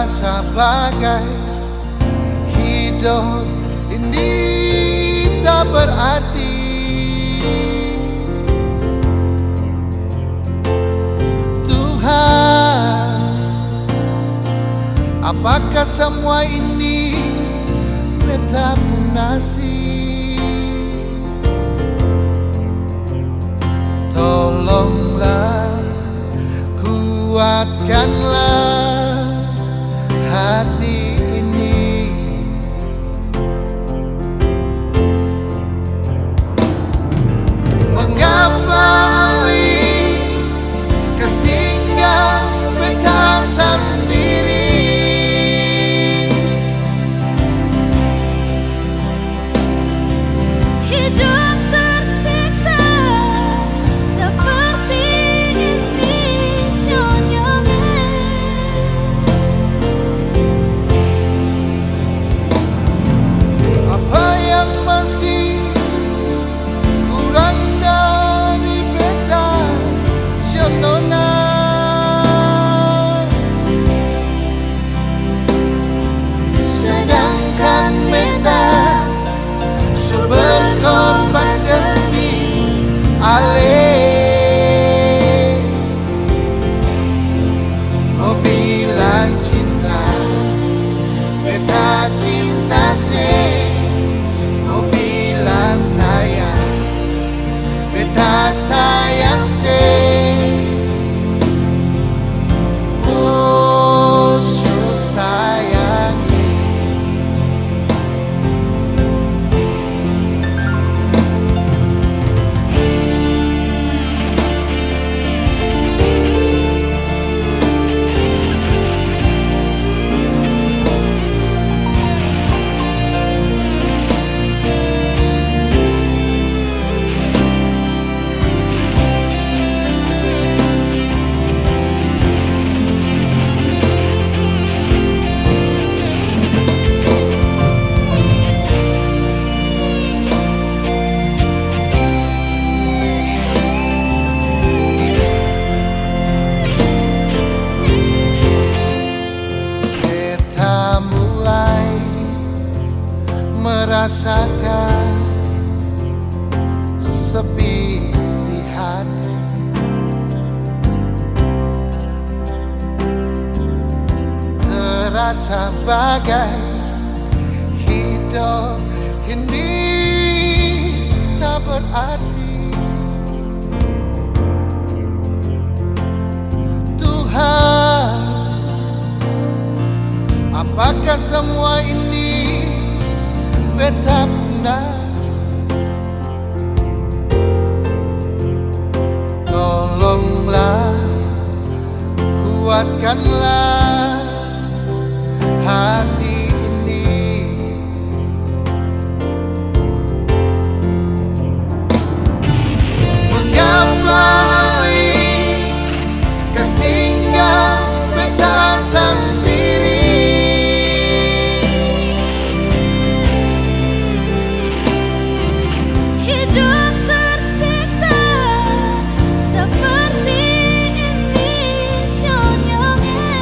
terasa bagai hidup ini tak berarti. Tuhan, apakah semua ini beta punasi? Tolonglah, kuatkanlah hati ini. Mengapa alih tinggal beta sendiri? Hidup tersiksa seperti ini syonyongnya. Apa yang masih kurang dari beta syonona? Sedangkan beta berkorban demi ale. Mau bilang cinta, beta cinta se. Mau bilang sayang, beta sayang se. Oh, so sayangi. Merasakan sepi di hati. Terasa bagai hidup ini tak berarti. Tuhan, apakah semua ini beta punasi? Tolonglah, kuatkanlah hati ini. Mengapa alih tinggal beta sendiri? Hidup tersiksa seperti ini syonyongnya.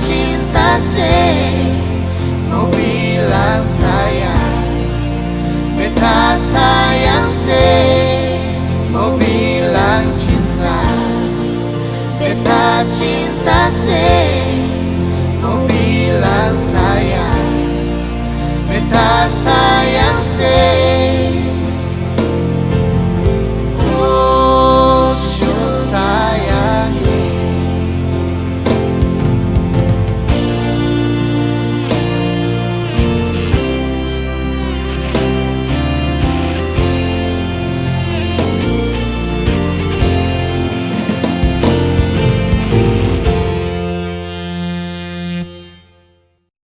cinta se, mau bilang sayang. Beta sayang se, mau bilang cinta. Beta cinta se.